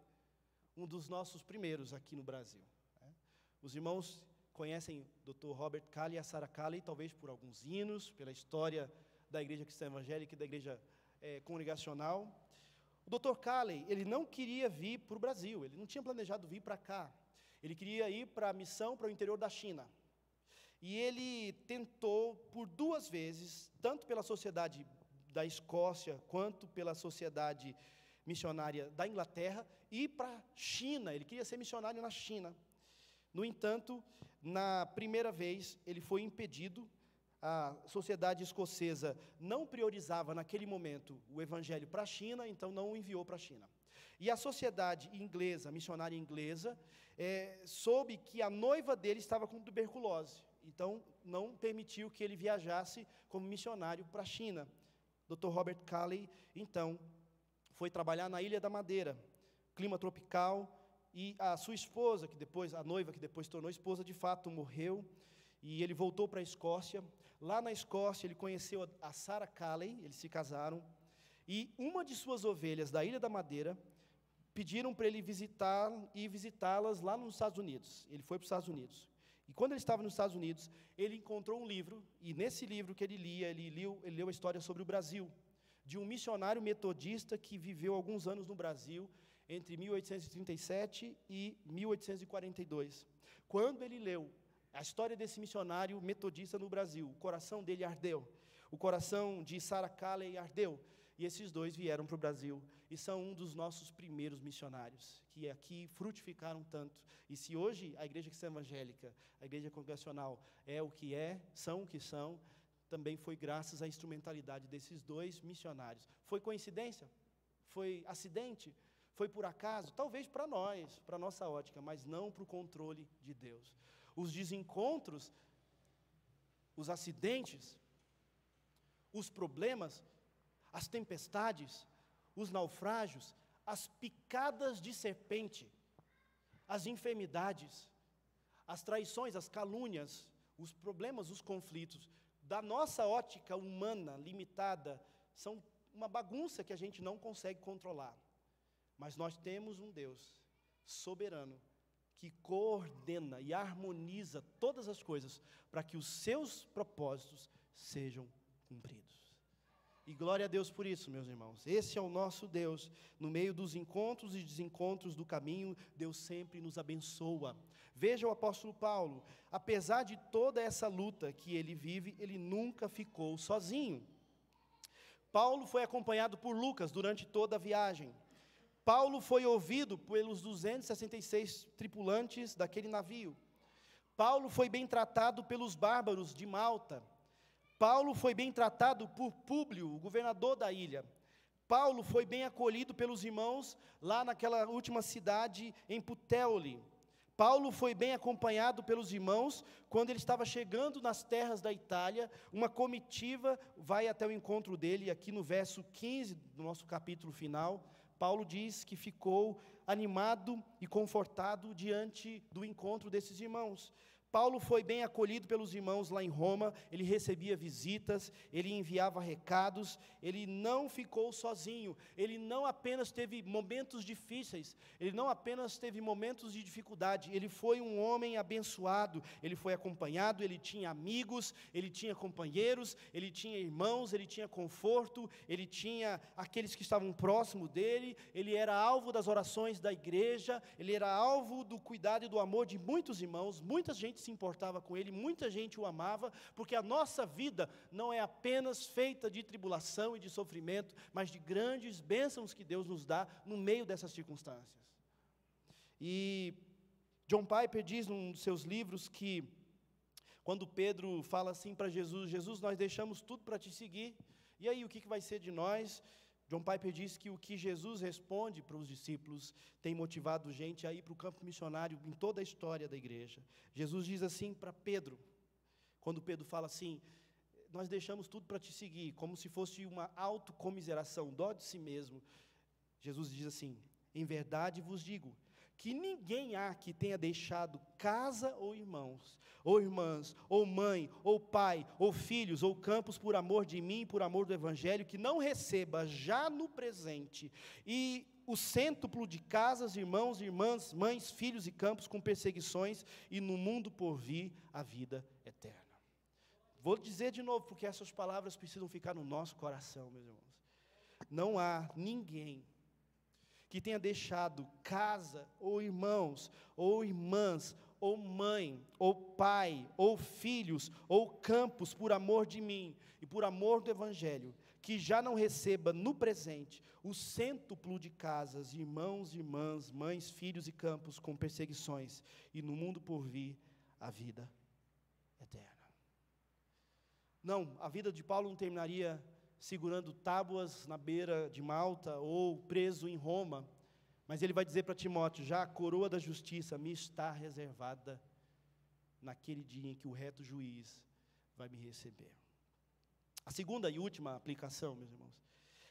Speaker 1: um dos nossos primeiros aqui no Brasil. Os irmãos conhecem Dr. Robert Calley e a Sarah Calley, talvez por alguns hinos, pela história da Igreja Cristã Evangélica e da Igreja Congregacional. O Dr. Calley, ele não queria vir para o Brasil, ele não tinha planejado vir para cá. Ele queria ir para a missão para o interior da China. E ele tentou por 2 vezes, tanto pela sociedade da Escócia, quanto pela sociedade missionária da Inglaterra, ir para a China. Ele queria ser missionário na China. No entanto, na primeira vez, ele foi impedido. A sociedade escocesa não priorizava naquele momento o evangelho para a China, então não o enviou para a China. E a sociedade inglesa, a missionária inglesa, soube que a noiva dele estava com tuberculose. Então, não permitiu que ele viajasse como missionário para a China. Dr. Robert Calley, então, foi trabalhar na Ilha da Madeira, clima tropical, e a sua esposa, a noiva que depois se tornou esposa, de fato morreu, e ele voltou para a Escócia. Lá na Escócia, ele conheceu a Sarah Calley, eles se casaram, e uma de suas ovelhas da Ilha da Madeira pediram para ele visitá-las lá nos Estados Unidos. Ele foi para os Estados Unidos. E quando ele estava nos Estados Unidos, ele encontrou um livro, e nesse livro que ele lia, ele leu a história sobre o Brasil, de um missionário metodista que viveu alguns anos no Brasil, entre 1837 e 1842. Quando ele leu a história desse missionário metodista no Brasil, o coração dele ardeu, o coração de Sarah Calley ardeu, e esses dois vieram para o Brasil, e são um dos nossos primeiros missionários, que aqui frutificaram tanto. E se hoje a Igreja Cristã Evangélica, a Igreja Congregacional é o que é, são o que são, também foi graças à instrumentalidade desses dois missionários. Foi coincidência? Foi acidente? Foi por acaso? Talvez para nós, para a nossa ótica, mas não para o controle de Deus. Os desencontros, os acidentes, os problemas, as tempestades, os naufrágios, as picadas de serpente, as enfermidades, as traições, as calúnias, os problemas, os conflitos, da nossa ótica humana limitada, são uma bagunça que a gente não consegue controlar. Mas nós temos um Deus soberano, que coordena e harmoniza todas as coisas para que os seus propósitos sejam cumpridos. E glória a Deus por isso, meus irmãos. Esse é o nosso Deus. No meio dos encontros e desencontros do caminho, Deus sempre nos abençoa. Veja o apóstolo Paulo, apesar de toda essa luta que ele vive, ele nunca ficou sozinho. Paulo foi acompanhado por Lucas durante toda a viagem. Paulo foi ouvido pelos 266 tripulantes daquele navio. Paulo foi bem tratado pelos bárbaros de Malta. Paulo foi bem tratado por Públio, o governador da ilha. Paulo foi bem acolhido pelos irmãos lá naquela última cidade em Puteoli. Paulo foi bem acompanhado pelos irmãos. Quando ele estava chegando nas terras da Itália, uma comitiva vai até o encontro dele, e aqui no verso 15 do nosso capítulo final, Paulo diz que ficou animado e confortado diante do encontro desses irmãos. Paulo foi bem acolhido pelos irmãos lá em Roma, ele recebia visitas, ele enviava recados, ele não ficou sozinho, ele não apenas teve momentos difíceis, ele não apenas teve momentos de dificuldade, ele foi um homem abençoado, ele foi acompanhado, ele tinha amigos, ele tinha companheiros, ele tinha irmãos, ele tinha conforto, ele tinha aqueles que estavam próximo dele, ele era alvo das orações da igreja, ele era alvo do cuidado e do amor de muitos irmãos, muita gente se importava com ele, muita gente o amava, porque a nossa vida não é apenas feita de tribulação e de sofrimento, mas de grandes bênçãos que Deus nos dá no meio dessas circunstâncias. E John Piper diz num dos seus livros que, quando Pedro fala assim para Jesus: Jesus, nós deixamos tudo para te seguir, e aí o que vai ser de nós? John Piper diz que o que Jesus responde para os discípulos tem motivado gente a ir para o campo missionário em toda a história da igreja. Jesus diz assim para Pedro, quando Pedro fala assim: nós deixamos tudo para te seguir, como se fosse uma autocomiseração, dó de si mesmo. Jesus diz assim: em verdade vos digo, que ninguém há que tenha deixado casa ou irmãos, ou irmãs, ou mãe, ou pai, ou filhos, ou campos por amor de mim, por amor do Evangelho, que não receba já no presente, e o cêntuplo de casas, irmãos, irmãs, mães, filhos e campos com perseguições, e no mundo por vir a vida eterna. Vou dizer de novo, porque essas palavras precisam ficar no nosso coração, meus irmãos. Não há ninguém que tenha deixado casa, ou irmãos, ou irmãs, ou mãe, ou pai, ou filhos, ou campos, por amor de mim, e por amor do Evangelho, que já não receba no presente o cêntuplo de casas, irmãos, irmãs, mães, filhos e campos com perseguições, e no mundo por vir a vida eterna. Não, a vida de Paulo não terminaria segurando tábuas na beira de Malta, ou preso em Roma, mas ele vai dizer para Timóteo: já a coroa da justiça me está reservada naquele dia em que o reto juiz vai me receber. A segunda e última aplicação, meus irmãos,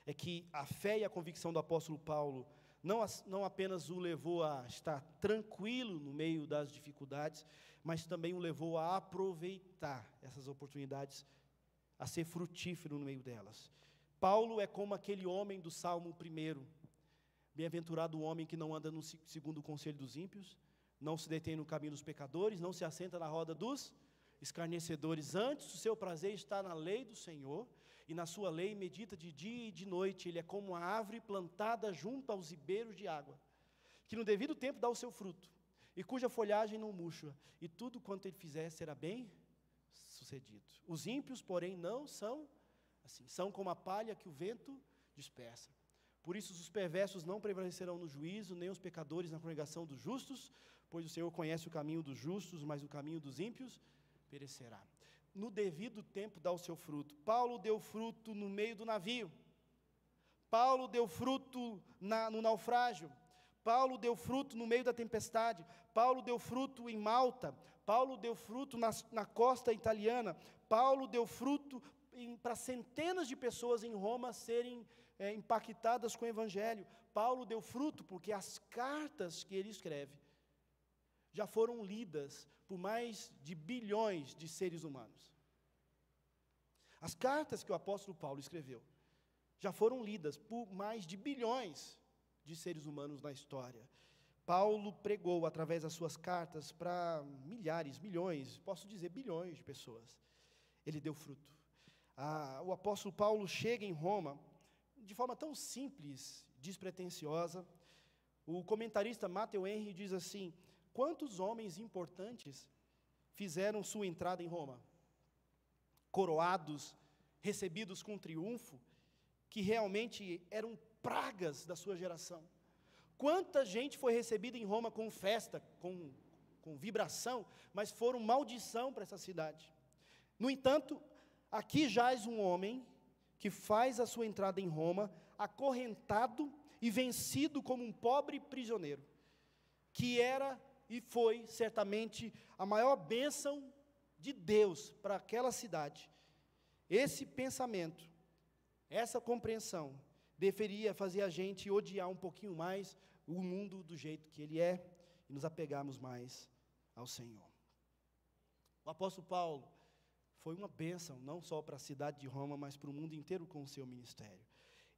Speaker 1: é que a fé e a convicção do apóstolo Paulo não apenas o levou a estar tranquilo no meio das dificuldades, mas também o levou a aproveitar essas oportunidades, a ser frutífero no meio delas. Paulo é como aquele homem do Salmo 1: bem-aventurado o homem que não anda segundo o conselho dos ímpios, não se detém no caminho dos pecadores, não se assenta na roda dos escarnecedores. Antes o seu prazer está na lei do Senhor, e na sua lei medita de dia e de noite. Ele é como uma árvore plantada junto aos ribeiros de água, que no devido tempo dá o seu fruto, e cuja folhagem não murcha, e tudo quanto ele fizer será bem sucedido. Os ímpios, porém, não são assim, são como a palha que o vento dispersa. Por isso os perversos não prevalecerão no juízo, nem os pecadores na congregação dos justos, pois o Senhor conhece o caminho dos justos, mas o caminho dos ímpios perecerá. No devido tempo dá o seu fruto. Paulo deu fruto no meio do navio. Paulo deu fruto no naufrágio. Paulo deu fruto no meio da tempestade. Paulo deu fruto em Malta. Paulo deu fruto na costa italiana. Paulo deu fruto para centenas de pessoas em Roma serem impactadas com o Evangelho. Paulo deu fruto porque as cartas que ele escreve já foram lidas por mais de bilhões de seres humanos. As cartas que o apóstolo Paulo escreveu já foram lidas por mais de bilhões de seres humanos na história. Paulo pregou através das suas cartas para milhares, milhões, posso dizer bilhões de pessoas. Ele deu fruto. O apóstolo Paulo chega em Roma de forma tão simples, despretensiosa. O comentarista Matthew Henry diz assim: quantos homens importantes fizeram sua entrada em Roma? Coroados, recebidos com triunfo, que realmente eram pragas da sua geração. Quanta gente foi recebida em Roma com festa, com vibração, mas foram maldição para essa cidade. No entanto, aqui jaz um homem que faz a sua entrada em Roma, acorrentado e vencido como um pobre prisioneiro, que era e foi certamente a maior bênção de Deus para aquela cidade. Esse pensamento, essa compreensão, deveria fazer a gente odiar um pouquinho mais o mundo do jeito que ele é e nos apegarmos mais ao Senhor. O apóstolo Paulo foi uma bênção, não só para a cidade de Roma, mas para o mundo inteiro com o seu ministério.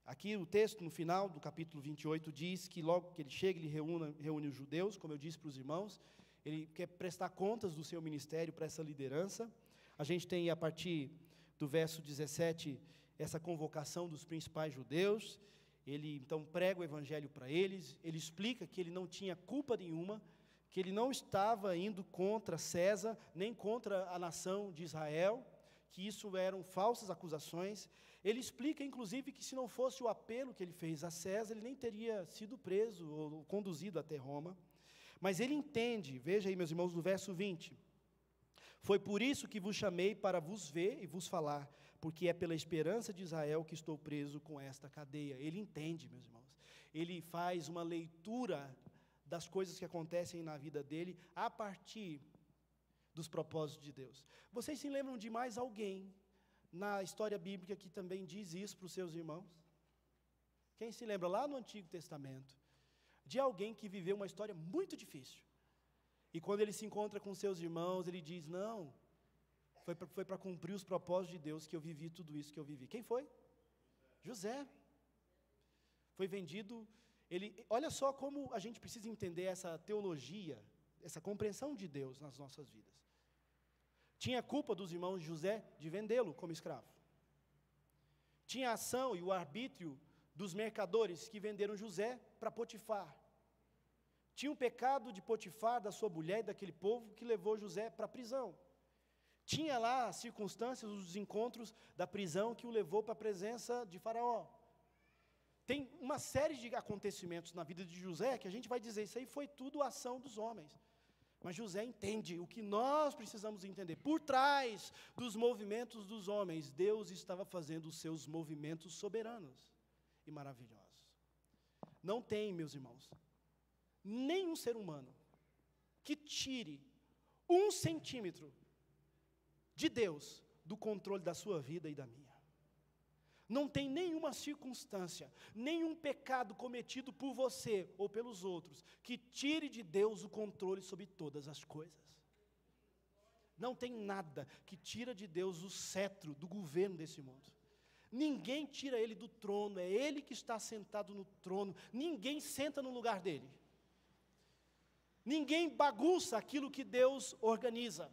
Speaker 1: Aqui o texto, no final do capítulo 28, diz que logo que ele chega, ele reúne os judeus, como eu disse para os irmãos, ele quer prestar contas do seu ministério para essa liderança. A gente tem, a partir do verso 17, essa convocação dos principais judeus. Ele, então, prega o evangelho para eles, ele explica que ele não tinha culpa nenhuma, que ele não estava indo contra César, nem contra a nação de Israel, que isso eram falsas acusações. Ele explica, inclusive, que se não fosse o apelo que ele fez a César, ele nem teria sido preso ou conduzido até Roma. Mas ele entende, veja aí, meus irmãos, no verso 20, foi por isso que vos chamei para vos ver e vos falar, porque é pela esperança de Israel que estou preso com esta cadeia. Ele entende, meus irmãos, ele faz uma leitura das coisas que acontecem na vida dele, a partir dos propósitos de Deus. Vocês se lembram de mais alguém na história bíblica que também diz isso para os seus irmãos? Quem se lembra lá no Antigo Testamento, de alguém que viveu uma história muito difícil, e quando ele se encontra com seus irmãos, ele diz, não, foi para cumprir os propósitos de Deus que eu vivi tudo isso que eu vivi. Quem foi? José. Foi vendido. Olha só como a gente precisa entender essa teologia, essa compreensão de Deus nas nossas vidas. Tinha culpa dos irmãos de José de vendê-lo como escravo. Tinha a ação e o arbítrio dos mercadores que venderam José para Potifar. Tinha o pecado de Potifar, da sua mulher e daquele povo, que levou José para a prisão. Tinha lá as circunstâncias, os encontros da prisão que o levou para a presença de Faraó. Tem uma série de acontecimentos na vida de José que a gente vai dizer, isso aí foi tudo a ação dos homens. Mas José entende o que nós precisamos entender. Por trás dos movimentos dos homens, Deus estava fazendo os seus movimentos soberanos e maravilhosos. Não tem, meus irmãos, nenhum ser humano que tire 1 centímetro de Deus do controle da sua vida e da minha. Não tem nenhuma circunstância, nenhum pecado cometido por você ou pelos outros, que tire de Deus o controle sobre todas as coisas. Não tem nada que tira de Deus o cetro do governo desse mundo. Ninguém tira ele do trono, é ele que está sentado no trono, ninguém senta no lugar dele. Ninguém bagunça aquilo que Deus organiza.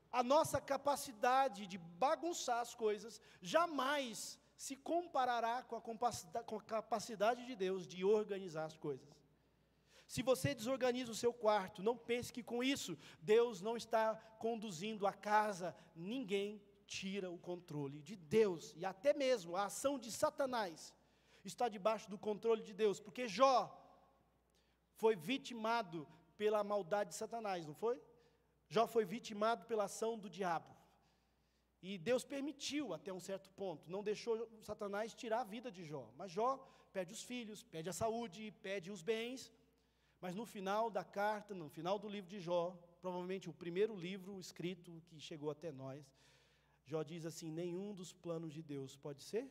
Speaker 1: A nossa capacidade de bagunçar as coisas jamais se comparará com a capacidade de Deus de organizar as coisas. Se você desorganiza o seu quarto, não pense que com isso Deus não está conduzindo a casa. Ninguém tira o controle de Deus. E até mesmo a ação de Satanás está debaixo do controle de Deus. Porque Jó foi vitimado pela maldade de Satanás, não foi? Jó foi vitimado pela ação do diabo. E Deus permitiu até um certo ponto, não deixou Satanás tirar a vida de Jó. Mas Jó perde os filhos, perde a saúde, perde os bens. Mas no final da carta, no final do livro de Jó, provavelmente o primeiro livro escrito que chegou até nós, Jó diz assim, nenhum dos planos de Deus pode ser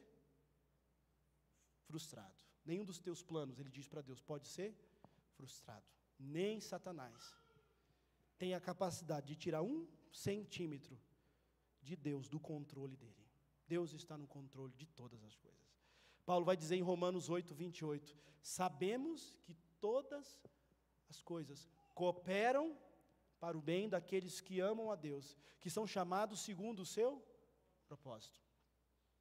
Speaker 1: frustrado. Nenhum dos teus planos, ele diz para Deus, pode ser frustrado. Nem Satanás tem a capacidade de tirar 1 centímetro de Deus do controle dele. Deus está no controle de todas as coisas. Paulo vai dizer em Romanos 8, 28, sabemos que todas as coisas cooperam para o bem daqueles que amam a Deus, que são chamados segundo o seu propósito.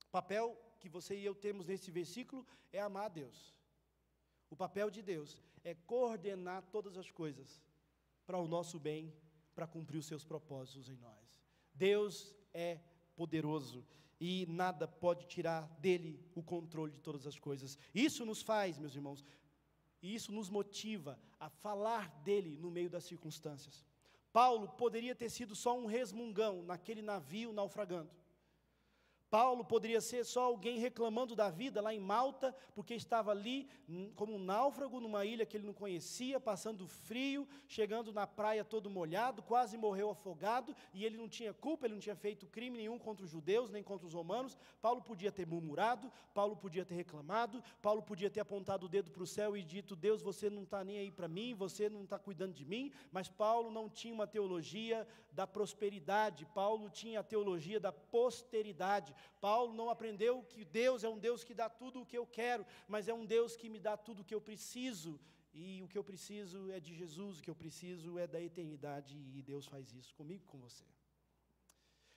Speaker 1: O papel que você e eu temos nesse versículo é amar a Deus. O papel de Deus é coordenar todas as coisas para o nosso bem, para cumprir os seus propósitos em nós. Deus é poderoso e nada pode tirar dele o controle de todas as coisas. Isso nos faz, meus irmãos, e isso nos motiva a falar dele no meio das circunstâncias. Paulo poderia ter sido só um resmungão naquele navio naufragando. Paulo poderia ser só alguém reclamando da vida lá em Malta, porque estava ali como um náufrago numa ilha que ele não conhecia, passando frio, chegando na praia todo molhado, quase morreu afogado, e ele não tinha culpa, ele não tinha feito crime nenhum contra os judeus, nem contra os romanos. Paulo podia ter murmurado, Paulo podia ter reclamado, Paulo podia ter apontado o dedo para o céu e dito: Deus, você não está nem aí para mim, você não está cuidando de mim. Mas Paulo não tinha uma teologia da prosperidade, Paulo tinha a teologia da posteridade. Paulo não aprendeu que Deus é um Deus que dá tudo o que eu quero, mas é um Deus que me dá tudo o que eu preciso, e o que eu preciso é de Jesus, o que eu preciso é da eternidade, e Deus faz isso comigo e com você.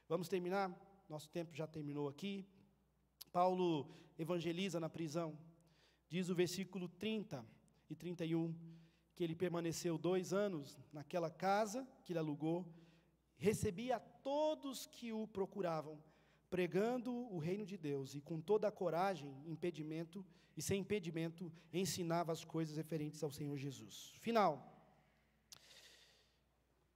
Speaker 1: Vamos terminar? Nosso tempo já terminou aqui. Paulo evangeliza na prisão. Diz o versículo 30 e 31, que ele permaneceu 2 anos naquela casa que ele alugou, recebia a todos que o procuravam, pregando o reino de Deus, e com toda a coragem, sem impedimento, ensinava as coisas referentes ao Senhor Jesus. Final.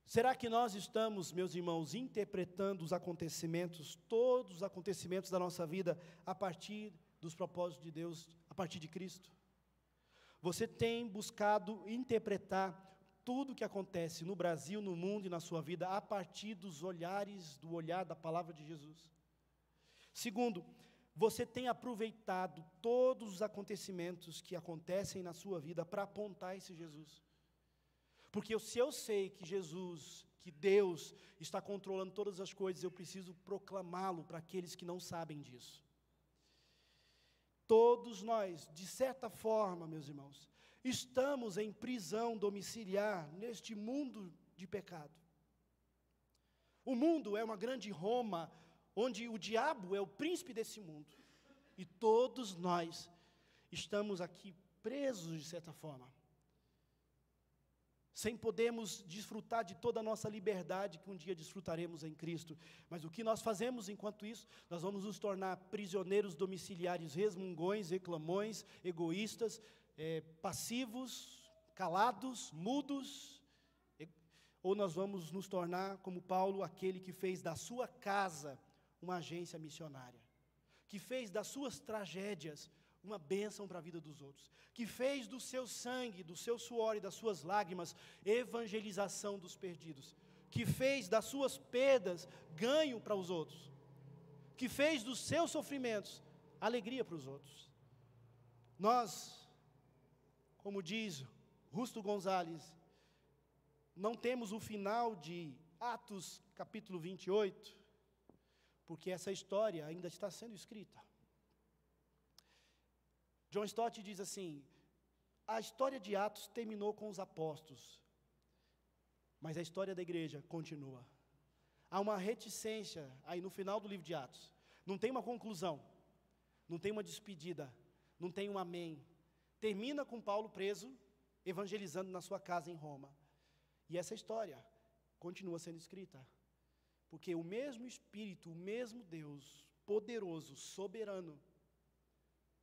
Speaker 1: Será que nós estamos, meus irmãos, interpretando os acontecimentos, todos os acontecimentos da nossa vida, a partir dos propósitos de Deus, a partir de Cristo? Você tem buscado interpretar tudo o que acontece no Brasil, no mundo e na sua vida, a partir do olhar da palavra de Jesus? Segundo, você tem aproveitado todos os acontecimentos que acontecem na sua vida para apontar esse Jesus? Porque se eu sei que Jesus, que Deus está controlando todas as coisas, eu preciso proclamá-lo para aqueles que não sabem disso. Todos nós, de certa forma, meus irmãos, estamos em prisão domiciliar neste mundo de pecado. O mundo é uma grande Roma, onde o diabo é o príncipe desse mundo, e todos nós estamos aqui presos de certa forma, sem podermos desfrutar de toda a nossa liberdade que um dia desfrutaremos em Cristo. Mas o que nós fazemos enquanto isso? Nós vamos nos tornar prisioneiros domiciliares, resmungões, reclamões, egoístas, passivos, calados, mudos, ou nós vamos nos tornar, como Paulo, aquele que fez da sua casa uma agência missionária, que fez das suas tragédias uma bênção para a vida dos outros, que fez do seu sangue, do seu suor e das suas lágrimas evangelização dos perdidos, que fez das suas perdas ganho para os outros, que fez dos seus sofrimentos alegria para os outros. Nós, como diz Justo Gonzalez, não temos o final de Atos capítulo 28, porque essa história ainda está sendo escrita. John Stott diz assim: a história de Atos terminou com os apóstolos, mas a história da igreja continua. Há uma reticência aí no final do livro de Atos. Não tem uma conclusão, não tem uma despedida, não tem um amém. Termina com Paulo preso, evangelizando na sua casa em Roma. E essa história continua sendo escrita, porque o mesmo Espírito, o mesmo Deus, poderoso, soberano,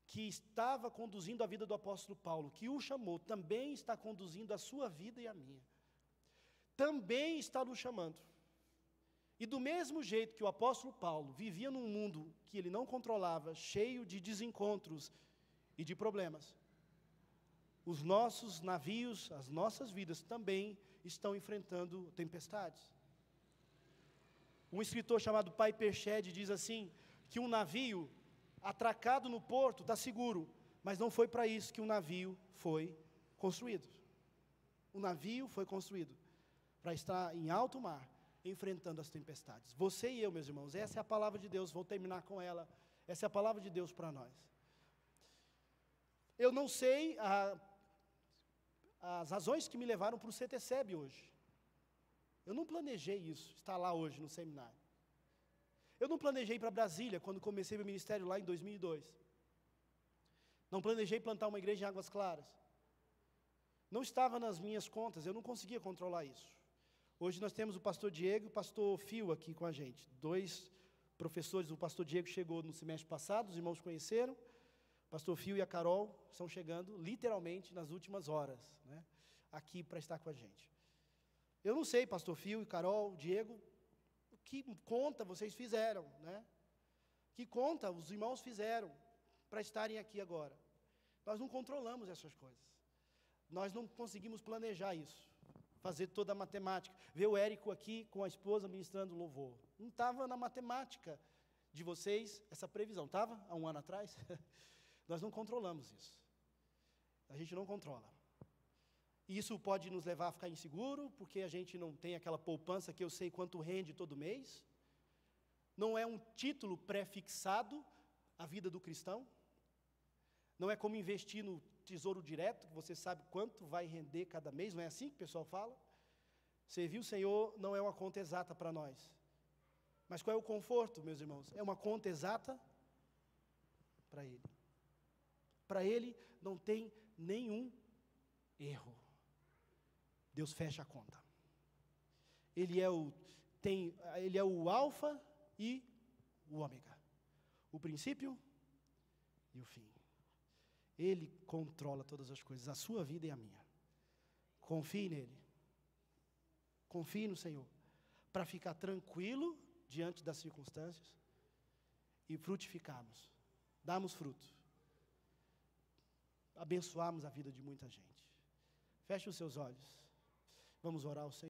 Speaker 1: que estava conduzindo a vida do apóstolo Paulo, que o chamou, também está conduzindo a sua vida e a minha. Também está nos chamando. E do mesmo jeito que o apóstolo Paulo vivia num mundo que ele não controlava, cheio de desencontros e de problemas, os nossos navios, as nossas vidas também estão enfrentando tempestades. Um escritor chamado Piper Shedd diz assim, que um navio atracado no porto está seguro, mas não foi para isso que o navio foi construído. O navio foi construído para estar em alto mar, enfrentando as tempestades. Você e eu, meus irmãos, essa é a palavra de Deus, vou terminar com ela. Essa é a palavra de Deus para nós. Eu não sei as razões que me levaram para o CTCEB hoje. Eu não planejei isso, estar lá hoje no seminário. Eu não planejei ir para Brasília quando comecei meu ministério lá em 2002. Não planejei plantar uma igreja em Águas Claras. Não estava nas minhas contas, eu não conseguia controlar isso. Hoje nós temos o pastor Diego e o pastor Fio aqui com a gente. 2 professores, o pastor Diego chegou no semestre passado, os irmãos conheceram. O pastor Fio e a Carol estão chegando literalmente nas últimas horas, né, aqui para estar com a gente. Eu não sei, pastor Fio e Carol, Diego, que conta vocês fizeram, né? Que conta os irmãos fizeram para estarem aqui agora. Nós não controlamos essas coisas. Nós não conseguimos planejar isso, fazer toda a matemática. Ver o Érico aqui com a esposa ministrando louvor. Não estava na matemática de vocês essa previsão. Estava há um ano atrás? Nós não controlamos isso. A gente não controla. Isso pode nos levar a ficar inseguro, porque a gente não tem aquela poupança que eu sei quanto rende todo mês. Não é um título pré-fixado à vida do cristão. Não é como investir no tesouro direto, que você sabe quanto vai render cada mês. Não é assim que o pessoal fala? Servir o Senhor não é uma conta exata para nós. Mas qual é o conforto, meus irmãos? É uma conta exata para Ele. Para Ele não tem nenhum erro. Deus fecha a conta. Ele é o alfa e o ômega. O princípio e o fim. Ele controla todas as coisas, a sua vida e a minha. Confie nele. Confie no Senhor. Para ficar tranquilo diante das circunstâncias e frutificarmos. Darmos fruto. Abençoarmos a vida de muita gente. Feche os seus olhos. Vamos orar ao Senhor.